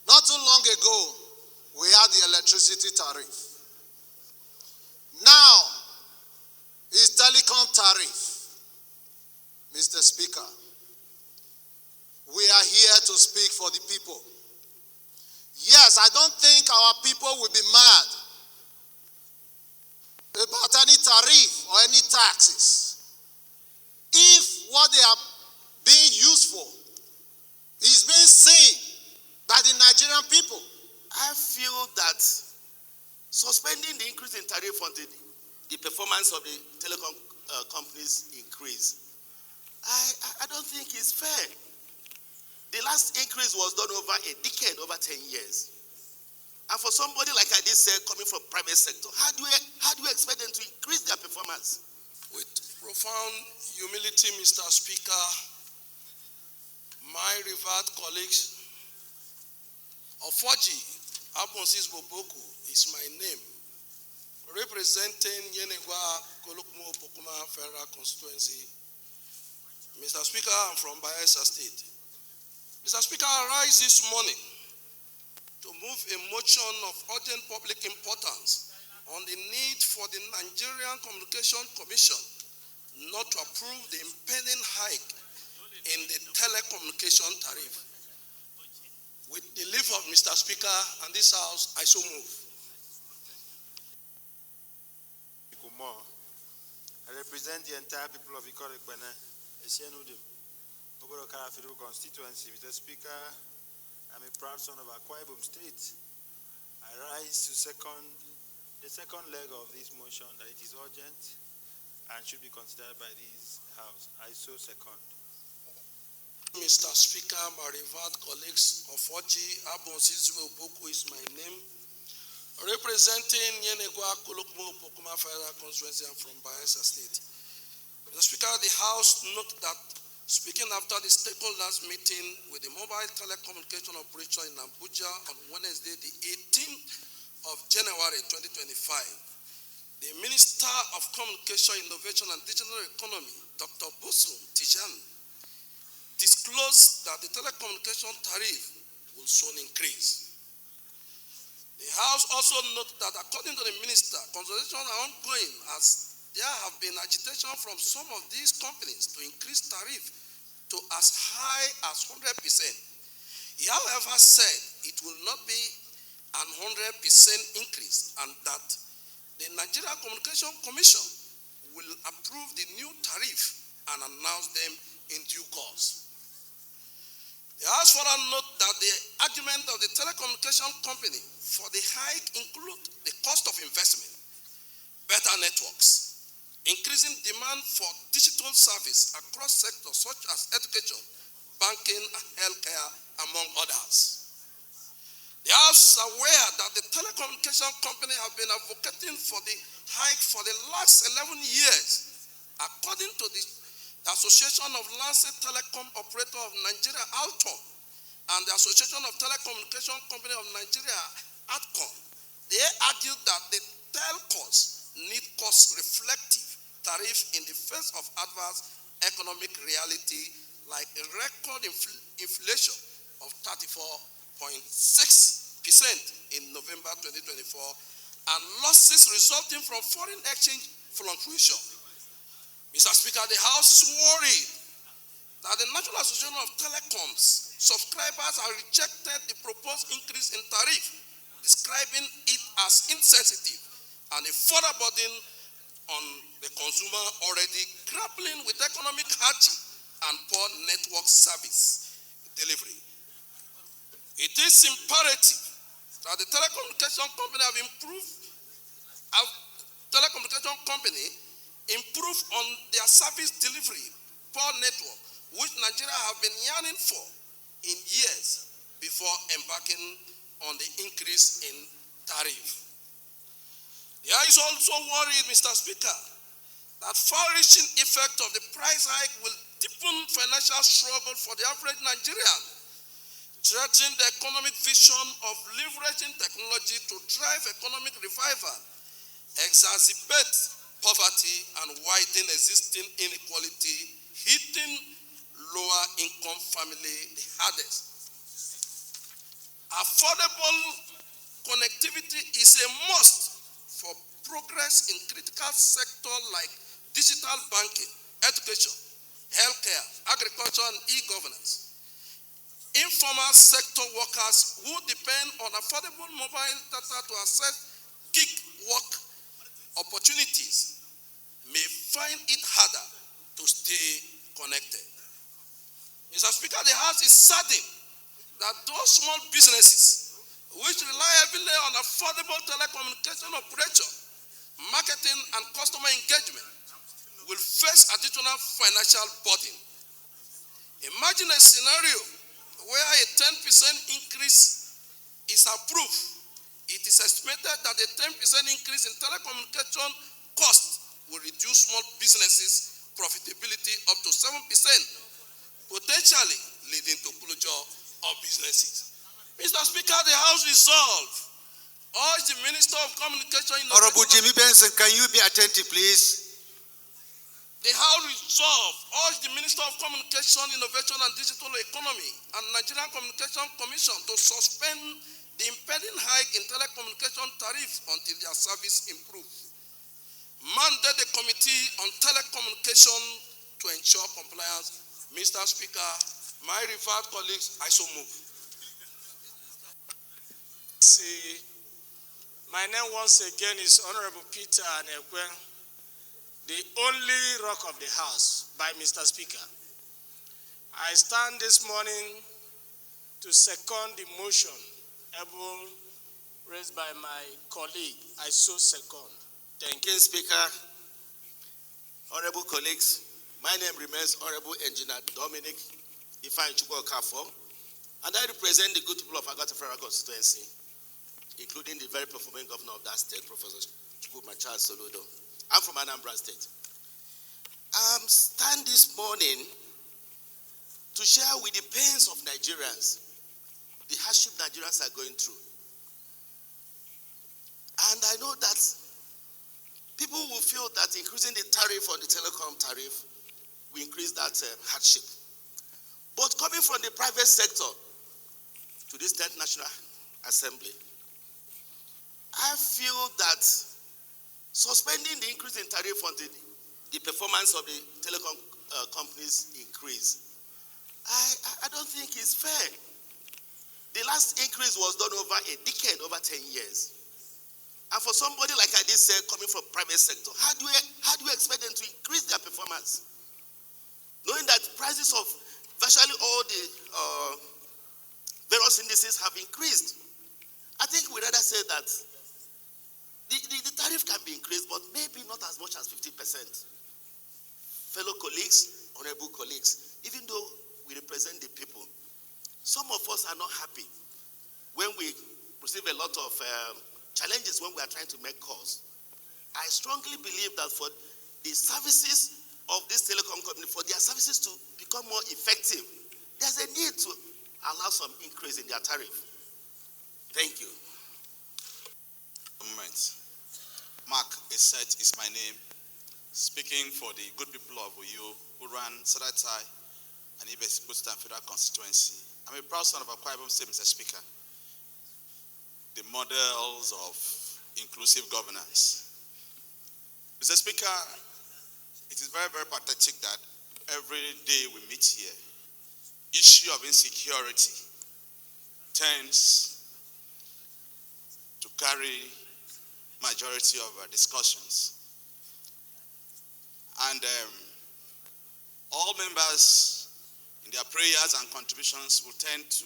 Not too long ago, we had the electricity tariff. Now, it's telecom tariff. Mr. Speaker, we are here to speak for the people. Yes, I don't think our people will be mad about any tariff or any taxes if what they are being used for is being seen by the Nigerian people. I feel that suspending the increase in tariff until the performance of the telecom companies increase, I don't think it's fair. The last increase was done over a decade, over 10 years. And for somebody like I did say, coming from private sector, how do you expect them to increase their performance? With profound humility, Mr. Speaker, my revered colleagues, Ofoji Abonsis Boboku is my name, representing Yenegwa Kolokmo Pokuma Federal Constituency. Mr. Speaker, I'm from Bayelsa State. Mr. Speaker, I rise this morning to move a motion of urgent public importance on the need for the Nigerian Communication Commission not to approve the impending hike in the telecommunication tariff. With the leave of Mr. Speaker and this House, I so move. I represent the entire people of Ikorekpene, Esienudim, Oboro Karafiru constituency. Mr. Speaker, I'm a proud son of Akwa Ibom State. I rise to the second leg of this motion that it is urgent and should be considered by this House. I so second. Mr. Speaker, my revered colleagues, Ofoji Abonsis Boboku is my name, representing Yenegwa Kolokmo Pokuma Federal Constituency. I'm from Bayelsa State. Mr. Speaker, the House note that speaking after the stakeholders meeting with the mobile telecommunication operator in Abuja on Wednesday, the 18th of January 2025, the Minister of Communication, Innovation and Digital Economy, Dr. Bosun Tijan, disclosed that the telecommunication tariff will soon increase. The House also noted that according to the Minister, consultations are ongoing as there have been agitation from some of these companies to increase tariff to as high as 100%. He, however, said it will not be an 100% increase and that the Nigeria Communication Commission will approve the new tariff and announce them in due course. The House further note that the argument of the telecommunication company for the hike include the cost of investment, better networks, increasing demand for digital service across sectors such as education, banking, and healthcare, among others. The House is aware that the telecommunication company have been advocating for the hike for the last 11 years. According to the Association of Licensed Telecom Operator of Nigeria, ALTON, and the Association of Telecommunication Company of Nigeria, ATCOM, they argued that the telcos need cost-reflective tariff in the face of adverse economic reality like a record inflation of 34.6% in November 2024 and losses resulting from foreign exchange fluctuation. Mr. Speaker, the House is worried that the National Association of Telecoms subscribers have rejected the proposed increase in tariff, describing it as insensitive and a further burden on the consumer already grappling with economic hardship and poor network service delivery. It is imperative that the telecommunication company improve on their service delivery, poor network, which Nigeria have been yearning for in years before embarking on the increase in tariff. The House is also worried, Mr. Speaker, that far-reaching effect of the price hike will deepen financial struggle for the average Nigerian, threatening the economic vision of leveraging technology to drive economic revival, exacerbate poverty, and widen existing inequality, hitting lower income family the hardest. A affordable connectivity is a must for progress in critical sectors like digital banking, education, healthcare, agriculture, and e-governance. Informal sector workers who depend on affordable mobile data to access gig work opportunities may find it harder to stay connected. Mr. Speaker, the House is saddened that those small businesses which rely heavily on affordable telecommunication operation, marketing, and customer engagement will face additional financial burden. Imagine a scenario where a 10% increase is approved. It is estimated that a 10% increase in telecommunication costs will reduce small businesses' profitability up to 7%, potentially leading to closure of businesses. Mr. Speaker, the House resolve urge the Minister of Communication... Honorable Jimmy Benson, can you be attentive, please? The House resolve urge the Minister of Communication, Innovation and Digital Economy and Nigerian Communication Commission to suspend the impending hike in telecommunication tariffs until their service improves. Mandate the Committee on Telecommunication to ensure compliance. Mr. Speaker, my referred colleagues, I so move. See, my name once again is Honorable Peter Anekwe, the only rock of the House, by Mr. Speaker. I stand this morning to second the motion raised by my colleague. I so second. Thank you, Speaker. Honorable colleagues, my name remains Honorable Engineer Dominic Ifeanyi Chukwuokafo, and I represent the good people of Agata Federal Constituency, including the very performing governor of that state, Professor Chukwuma Charles Soludo. I'm from Anambra State. I'm standing this morning to share with the pains of Nigerians the hardship Nigerians are going through. And I know that people will feel that increasing the tariff on the telecom tariff will increase that hardship. But coming from the private sector to this 10th National Assembly, I feel that suspending the increase in tariff until the performance of the telecom companies increase, I don't think it's fair. The last increase was done over a decade, over 10 years. And for somebody like I did say, coming from private sector, how do you expect them to increase their performance? Knowing that prices of virtually all the various indices have increased. I think we'd rather say that the tariff can be increased, but maybe not as much as 50%. Fellow colleagues, honorable colleagues, even though we represent the people, some of us are not happy when we receive a lot of challenges when we are trying to make calls. I strongly believe that for the services of this telecom company, for their services to become more effective, there's a need to allow some increase in their tariff. Thank you. Mark Eset is my name, speaking for the good people of Uyo who run Saratai and Ibes Federal Constituency. I'm a proud son of Akwa Ibom State, Mr. Speaker. The models of inclusive governance. Mr. Speaker, it is very, very pathetic that every day we meet here, issue of insecurity tends to carry majority of our discussions. And all members in their prayers and contributions will tend to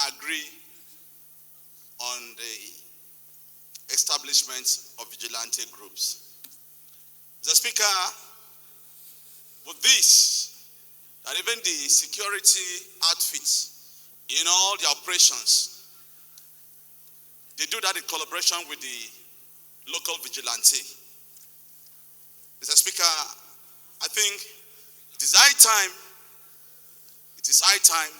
agree on the establishment of vigilante groups. Mr. Speaker, with this, that even the security outfits in all the operations, they do that in collaboration with the local vigilante. Mr. Speaker, I think it is high time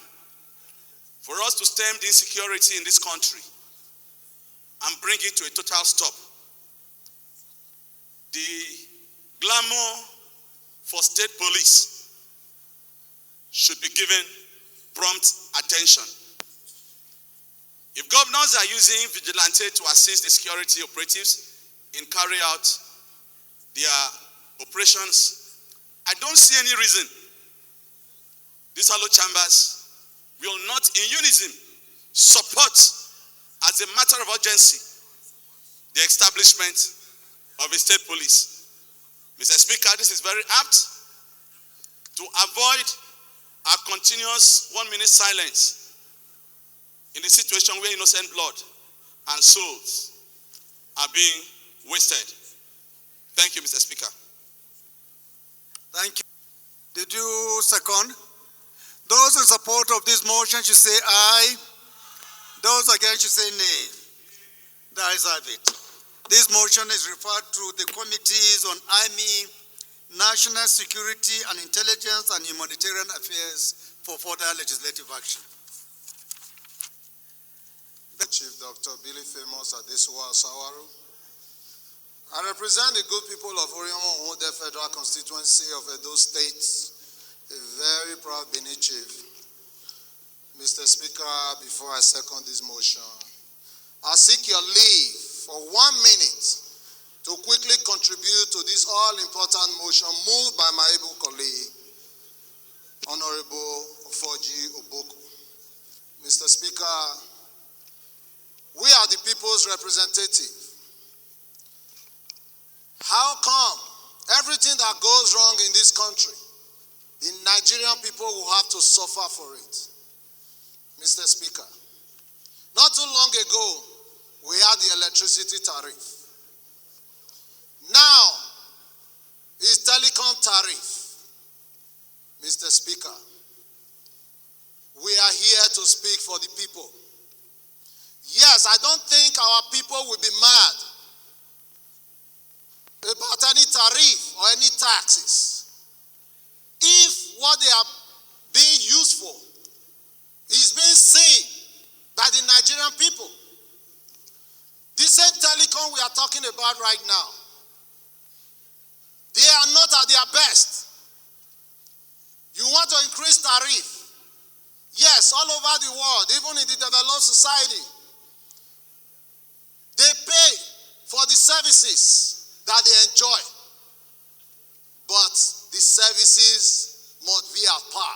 for us to stem the insecurity in this country and bring it to a total stop. The glamour for state police should be given prompt attention. If governors are using vigilante to assist the security operatives in carrying out their operations, I don't see any reason these hollow chambers will not in unison support as a matter of urgency the establishment of a state police. Mr. Speaker, this is very apt to avoid our continuous 1 minute silence in the situation where innocent blood and souls are being wasted. Thank you, Mr. Speaker. Thank you. Did you second? Those in support of this motion should say aye. Those against should say nay. The ayes have it. This motion is referred to the Committees on Army, National Security and Intelligence and Humanitarian Affairs for further legislative action. Chief Dr. Billy Famous Adesuwa Sawaru. I represent the good people of Oriomo Ode Federal Constituency of Edo State, a very proud Bini chief. Mr. Speaker, before I second this motion, I seek your leave for 1 minute to quickly contribute to this all-important motion moved by my able colleague, Honorable Ofoji Oboku. Mr. Speaker, we are the people's representative. How come everything that goes wrong in this country, the Nigerian people will have to suffer for it? Mr. Speaker, not too long ago, we had the electricity tariff. Now, it's telecom tariff. Mr. Speaker, we are here to speak for the people. Yes, I don't think our people will be mad about any tariff or any taxes if what they are being used for is being seen by the Nigerian people. The same telecom we are talking about right now, they are not at their best. You want to increase tariff? Yes, all over the world, even in the developed society, they pay for the services that they enjoy. But the services must be at par.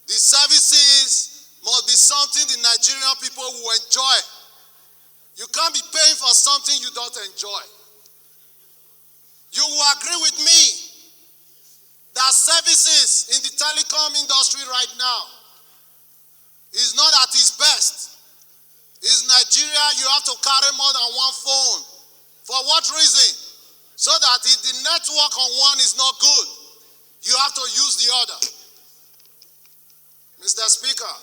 The services must be something the Nigerian people will enjoy. You can't be paying for something you don't enjoy. You will agree with me that services in the telecom industry right now is not at its best. In Nigeria, you have to carry more than one phone. For what reason? So that if the network on one is not good, you have to use the other. Mr. Speaker,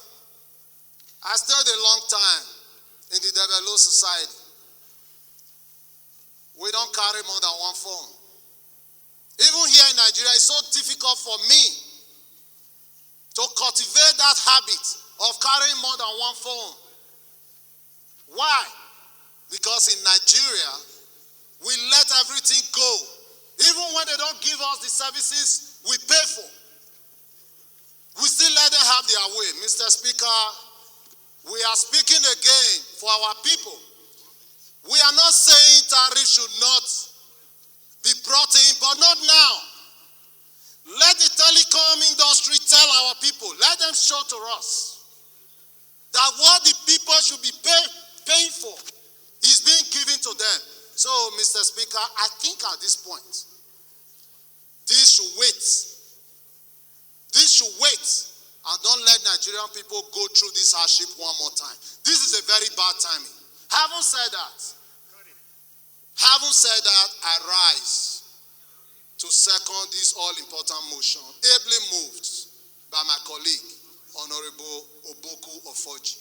I stayed a long time in the developed society. We don't carry more than one phone. Even here in Nigeria, it's so difficult for me to cultivate that habit of carrying more than one phone. Why? Because in Nigeria, we let everything go. Even when they don't give us the services we pay for, we still let them have their way. Mr. Speaker, we are speaking again for our people. We are not saying tariff should not be brought in, but not now. Let the telecom industry tell our people, let them show to us that what the people should be paying for is being given to them. So, Mr. Speaker, I think at this point, this should wait. This should wait, and don't let Nigerian people go through this hardship one more time. This is a very bad timing. Having said that, I rise to second this all-important motion, ably moved by my colleague, Honorable Oboku Ofoji.